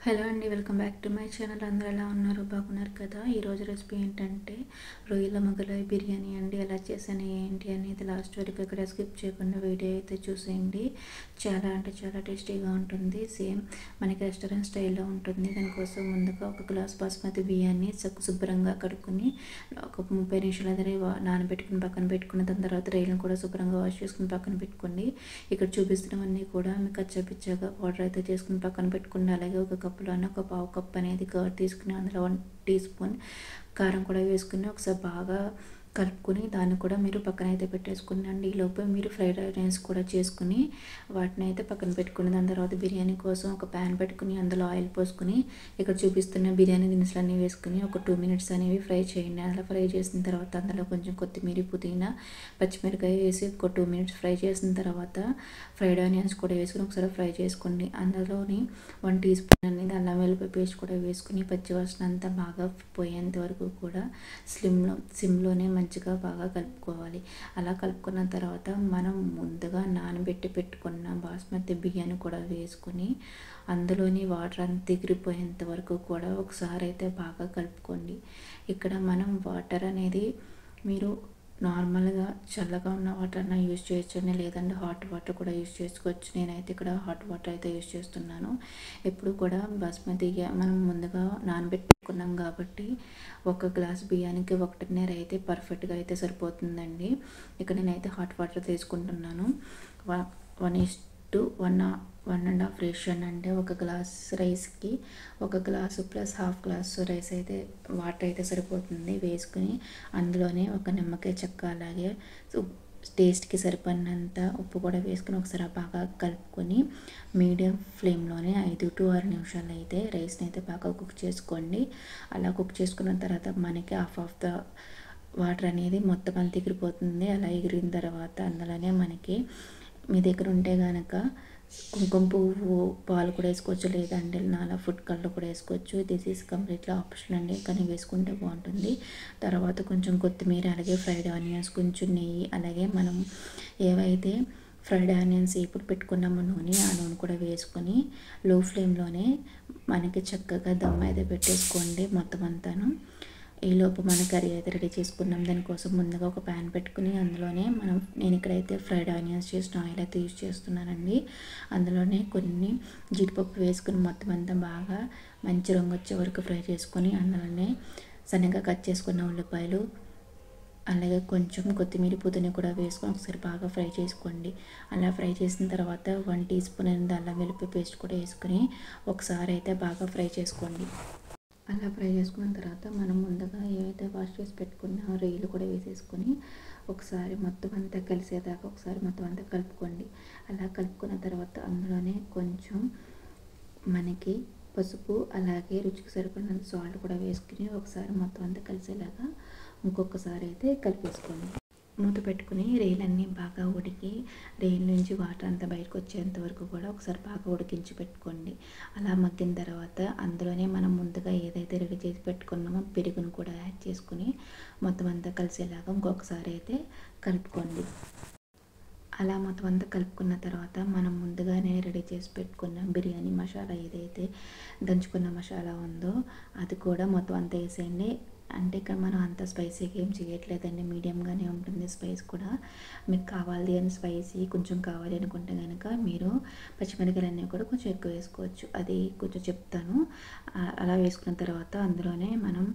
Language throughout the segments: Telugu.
హలో అండి, welcome back to my channel. అందరూ ఎలా ఉన్నారు? బాగున్నారు కదా? ఈరోజు రెసిపీ ఏంటంటే రొయ్యల మొగలాయి బిర్యానీ అండి. ఎలా చేశాను ఏంటి అనేది లాస్ట్ వరకు ఇక్కడ స్కిప్ చేయకుండా వీడియో అయితే చూసేయండి. చాలా అంటే చాలా టేస్టీగా ఉంటుంది. సేమ్ మనకి రెస్టారెంట్ స్టైల్లో ఉంటుంది. దానికోసం ముందుగా ఒక గ్లాస్ బాస్మతి బియ్యాన్ని శుభ్రంగా కడుక్కొని ఒక 30 నిమిషాలు అదే నానబెట్టుకుని పక్కన పెట్టుకుని, దాని తర్వాత రొయ్యలను కూడా శుభ్రంగా వాష్ చేసుకుని పక్కన పెట్టుకోండి. ఇక్కడ చూపిస్తున్నవన్నీ కూడా మీకు కచ్చాపిచ్చాగా పౌడర్ అయితే చేసుకుని పక్కన పెట్టుకోండి. అలాగే ఒక కప్పులోనే ఒక పావు కప్ అనేది కర్డ్ తీసుకుని అందులో 1 టీ స్పూన్ కారం కూడా వేసుకుని ఒకసారి బాగా కలుపుకొని దాన్ని కూడా మీరు పక్కన అయితే పెట్టేసుకునండి. ఈలోపు మీరు ఫ్రైడ్ రైస్ కూడా చేసుకుని వాటిని అయితే పక్కన పెట్టుకుని, దాని తర్వాత బిర్యానీ కోసం ఒక ప్యాన్ పెట్టుకుని అందులో ఆయిల్ పోసుకుని ఇక్కడ చూపిస్తున్న బిర్యానీ దినుసులన్నీ వేసుకుని ఒక 2 మినిట్స్ అనేవి ఫ్రై చేయండి. అలా ఫ్రై చేసిన తర్వాత అందులో కొంచెం కొత్తిమీర, పుదీనా, పచ్చిమిరకాయ వేసి ఒక 2 మినిట్స్ ఫ్రై చేసిన తర్వాత ఫ్రైడ్ ఆనియన్స్ కూడా వేసుకుని ఒకసారి ఫ్రై చేసుకోండి. అందులోని 1 టీ స్పూన్ అనేది అల్లం వెల్లుల్లి పేస్ట్ కూడా వేసుకుని పచ్చివాసన అంతా బాగా పోయేంత వరకు కూడా సిమ్లోనే మంచిగా బాగా కలుపుకోవాలి. అలా కలుపుకున్న తర్వాత మనం ముందుగా నానబెట్టి పెట్టుకున్న బాస్మతి బియ్యాన్ని కూడా వేసుకుని అందులోని వాటర్ అంతా ఎగిరిపోయేంత వరకు కూడా ఒకసారి అయితే బాగా కలుపుకోండి. ఇక్కడ మనం వాటర్ అనేది మీరు నార్మల్గా చల్లగా ఉన్న వాటర్ని యూజ్ చేయొచ్చండి, లేదంటే హాట్ వాటర్ కూడా యూజ్ చేసుకోవచ్చు. నేనైతే ఇక్కడ హాట్ వాటర్ అయితే యూజ్ చేస్తున్నాను. ఎప్పుడు కూడా బాస్మతి మనం ముందుగా నానబెట్టుకున్నాం కాబట్టి ఒక గ్లాస్ బియ్యానికి 1.5 అయితే పర్ఫెక్ట్గా అయితే సరిపోతుందండి. ఇక్కడ నేనైతే హాట్ వాటర్ తీసుకుంటున్నాను. 1:1.5 రేషియో అంటే ఒక గ్లాస్ రైస్కి 1 glass plus half glass rice అయితే వాటర్ అయితే సరిపోతుంది. వేసుకుని అందులోనే ఒక నిమ్మకాయ చెక్క అలాగే టేస్ట్కి సరిపడినంత ఉప్పు కూడా వేసుకుని ఒకసారి బాగా కలుపుకొని మీడియం ఫ్లేమ్లోనే 5 to 6 నిమిషాలు అయితే రైస్ని అయితే బాగా కుక్ చేసుకోండి. అలా కుక్ చేసుకున్న తర్వాత మనకి హాఫ్ ఆఫ్ ద వాటర్ అనేది మొత్తం అంతా ఎగిరిపోతుంది. అలా ఎగిరిన తర్వాత అందులోనే మనకి మీ దగ్గర ఉంటే కనుక కుంకుమ పువ్వు పాలు కూడా వేసుకోవచ్చు, లేదంటే నాలా ఫుడ్ కలర్ కూడా వేసుకోవచ్చు. దిస్ ఈజ్ కంప్లీట్లీ ఆప్షనల్ అండి, కానీ వేసుకుంటే బాగుంటుంది. తర్వాత కొంచెం కొత్తిమీర, అలాగే ఫ్రైడ్ ఆనియన్స్, కొంచెం నెయ్యి, అలాగే మనం ఏవైతే ఫ్రైడ్ ఆనియన్స్ ఇప్పుడు పెట్టుకున్నాము నూనె, ఆ నూనె కూడా వేసుకొని లో ఫ్లేమ్లోనే మనకి చక్కగా దమ్ అయితే పెట్టేసుకోండి మొత్తం అంతాను. ఈలోపు మన కర్రీ అయితే రెడీ చేసుకున్నాం. దానికోసం ముందుగా ఒక ప్యాన్ పెట్టుకుని అందులోనే నేను ఇక్కడైతే ఫ్రైడ్ ఆనియన్స్ చేసిన ఆయిల్ అయితే యూజ్ చేస్తున్నానండి. అందులోనే కొన్ని జీడిపప్పు వేసుకుని మొత్తం అంతా బాగా మంచి రంగు వచ్చే వరకు ఫ్రై చేసుకొని అందులోనే సన్నగా కట్ చేసుకున్న ఉల్లిపాయలు, అలాగే కొంచెం కొత్తిమీర, పుదీనా కూడా వేసుకొని ఒకసారి బాగా ఫ్రై చేసుకోండి. అలా ఫ్రై చేసిన తర్వాత 1 టీ స్పూన్ అల్లం వెల్లుల్లి పేస్ట్ కూడా వేసుకుని ఒకసారి అయితే బాగా ఫ్రై చేసుకోండి. అలా ఫ్రై చేసుకున్న తర్వాత మనం ముందుగా ఏవైతే వాష్ చేసి పెట్టుకున్న రొయ్యలు కూడా వేసేసుకొని ఒకసారి మొత్తం అంతా కలిసేదాకా ఒకసారి మొత్తం అంతా కలుపుకోండి. అలా కలుపుకున్న తర్వాత అందులోనే కొంచెం మనకి పసుపు, అలాగే రుచికి సరిపడినంత సాల్ట్ కూడా వేసుకుని ఒకసారి మొత్తం అంతా కలిసేలాగా ఇంకొకసారి అయితే కలిపేసుకోండి. మూత పెట్టుకుని రొయ్యలన్నీ బాగా ఉడికి రొయ్యల నుంచి వాటర్ అంతా బయటకు వచ్చేంత వరకు కూడా ఒకసారి బాగా ఉడికించి పెట్టుకోండి. అలా మగ్గిన తర్వాత అందులోనే మనం ముందుగా ఏదైతే రెడీ చేసి పెట్టుకున్నామో పెరుగును కూడా యాడ్ చేసుకుని మొత్తం అంతా కలిసేలాగా ఇంకొకసారి అయితే కలుపుకోండి. అలా మొత్తం అంతా కలుపుకున్న తర్వాత మనం ముందుగానే రెడీ చేసి పెట్టుకున్న బిర్యానీ మసాలా ఏదైతే దంచుకున్న మసాలా ఉందో అది కూడా మొత్తం అంతా వేసేయండి. అంటే ఇక్కడ మనం అంత స్పైసీగా ఏం చేయట్లేదండి, మీడియంగానే ఉంటుంది స్పైస్ కూడా. మీకు కావాలి అని స్పైసీ కొంచెం కావాలి అనుకుంటే కనుక మీరు పచ్చిమిరపకాయలన్నీ కూడా కొంచెం ఎక్కువ వేసుకోవచ్చు, అది కొంచెం చెప్తాను. అలా వేసుకున్న తర్వాత అందులోనే మనం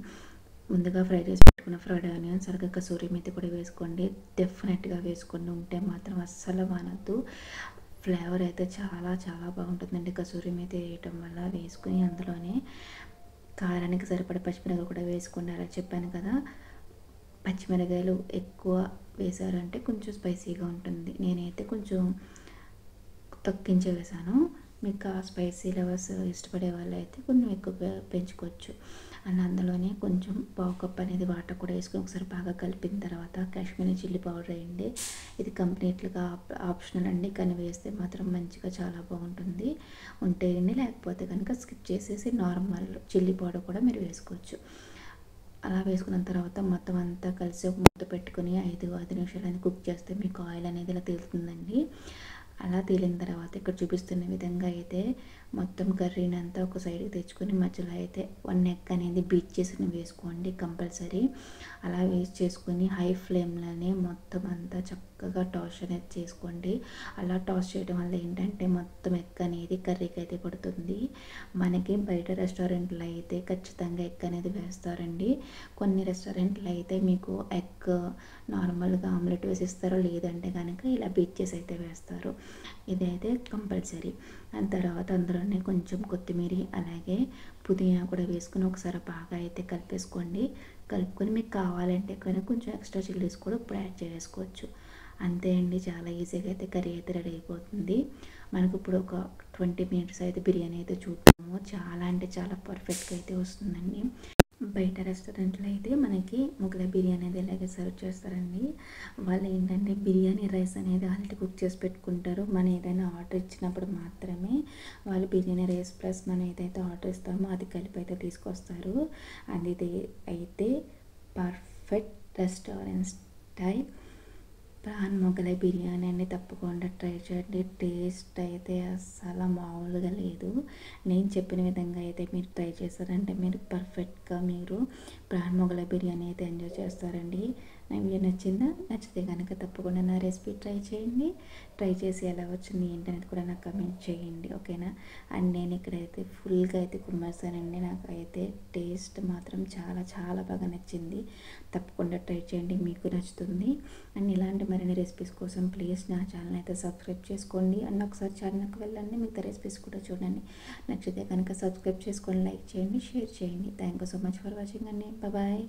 ముందుగా ఫ్రై చేసి పెట్టుకున్న ఫ్రైడ్ ఆనియన్స్, అలాగే కసూరి మేతి కూడా వేసుకోండి. డెఫినెట్గా వేసుకొని ఉంటే మాత్రం అస్సలు మానద్దు. ఫ్లేవర్ అయితే చాలా చాలా బాగుంటుందండి కసూరి మేతి వేయటం వల్ల. వేసుకుని అందులోనే కారానికి సరిపడే పచ్చిమిరపకాయలు కూడా వేసుకోండి. అలా చెప్పాను కదా, పచ్చిమిరపకాయలు ఎక్కువ వేసారంటే కొంచెం స్పైసీగా ఉంటుంది. నేనైతే కొంచెం తగ్గించే వేసాను. మీకు ఆ స్పైసీ లెవెల్స్ ఇష్టపడే వాళ్ళు అయితే కొంచెం ఎక్కువ పెంచుకోవచ్చు. అండ్ అందులోనే కొంచెం పావు కప్ అనేది వాటర్ కూడా వేసుకొని ఒకసారి బాగా కలిపిన తర్వాత కాశ్మీరీ చిల్లీ పౌడర్ వేయండి. ఇది కంప్లీట్గా ఆప్షనల్ అండి, కానీ వేస్తే మాత్రం మంచిగా చాలా బాగుంటుంది. ఉంటేయండి, లేకపోతే కనుక స్కిప్ చేసేసి నార్మల్ చిల్లీ పౌడర్ కూడా మీరు వేసుకోవచ్చు. అలా వేసుకున్న తర్వాత మొత్తం అంతా కలిసి ఒక మూత పెట్టుకుని 5 నిమిషాలు కుక్ చేస్తే మీకు ఆయిల్ అనేది ఇలా తేలుతుందండి. అలా తేలిన తర్వాత ఇక్కడ చూపిస్తున్న విధంగా అయితే మొత్తం కర్రీని అంతా ఒక సైడ్కి తెచ్చుకొని మధ్యలో అయితే 1 ఎగ్ అనేది బీట్ చేసి వేసుకోండి కంపల్సరీ. అలా వేస్ట్ చేసుకొని హై ఫ్లేమ్లోనే మొత్తం అంతా చక్కగా టాస్ అనేది చేసుకోండి. అలా టాస్ చేయడం వల్ల ఏంటంటే మొత్తం ఎగ్ అనేది కర్రీకి అయితే పడుతుంది. మనకి బయట రెస్టారెంట్లో అయితే ఖచ్చితంగా ఎగ్ అనేది వేస్తారండి. కొన్ని రెస్టారెంట్లో అయితే మీకు ఎగ్ నార్మల్గా ఆమ్లెట్ వేసిస్తారు, లేదంటే కనుక ఇలా బీట్ చేసి అయితే వేస్తారు. ఇదైతే కంపల్సరీ. దాని తర్వాత అందులోనే కొంచెం కొత్తిమీర అలాగే పుదీనా కూడా వేసుకుని ఒకసారి బాగా అయితే కలిపేసుకోండి. కలుపుకొని మీకు కావాలంటే కనుక కొంచెం ఎక్స్ట్రా చిల్లీస్ కూడా ఇప్పుడు యాడ్ చేసుకోవచ్చు. అంతే అండి, చాలా ఈజీగా అయితే కర్రీ అయితే రెడీ అయిపోతుంది. మనకు ఇప్పుడు ఒక 20 మినిట్స్ అయితే బిర్యానీ అయితే చూద్దాము. చాలా అంటే చాలా పర్ఫెక్ట్గా అయితే వస్తుందండి. బయట రెస్టారెంట్లో అయితే మనకి మొగలై బిర్యానీ అనేది ఇలాగే సర్వ్ చేస్తారండి. వాళ్ళు ఏంటంటే బిర్యానీ రైస్ అనేది ఆల్రెడీ కుక్ చేసి పెట్టుకుంటారు. మనం ఏదైనా ఆర్డర్ ఇచ్చినప్పుడు మాత్రమే వాళ్ళు బిర్యానీ రైస్ ప్లస్ మనం ఏదైతే ఆర్డర్ ఇస్తామో అది కలిపి అయితే తీసుకొస్తారు. అది అయితే perfect restaurant style prawn Mughlai biryani అని తప్పకుండా ట్రై చేయండి. టేస్ట్ అయితే అస్సలు మామూలుగా లేదు. నేను చెప్పిన విధంగా అయితే మీరు ట్రై చేశారంటే మీరు పర్ఫెక్ట్గా మీరు ప్రాన్ మొగలై బిర్యానీ అయితే ఎంజాయ్ చేస్తారండి. నా వీడియో నచ్చిందా? నచ్చితే కనుక తప్పకుండా నా రెసిపీ ట్రై చేయండి. ట్రై చేసి ఎలా వచ్చింది ఏంటనేది కూడా నాకు కమెంట్ చేయండి, ఓకేనా? అండ్ నేను ఇక్కడైతే ఫుల్గా అయితే కుమ్మేసానండి. నాకైతే టేస్ట్ మాత్రం చాలా చాలా బాగా నచ్చింది. తప్పకుండా ట్రై చేయండి, మీకు నచ్చుతుంది. అండ్ ఇలాంటి మరిన్ని రెసిపీస్ కోసం ప్లీజ్ నా ఛానల్ అయితే సబ్స్క్రైబ్ చేసుకోండి. అండ్ ఒకసారి ఛానల్కి వెళ్ళండి, మిగతా రెసిపీస్ కూడా చూడండి. నచ్చితే కనుక సబ్స్క్రైబ్ చేసుకొని లైక్ చేయండి, షేర్ చేయండి. Thank you so much for watching అండి. బాయ్.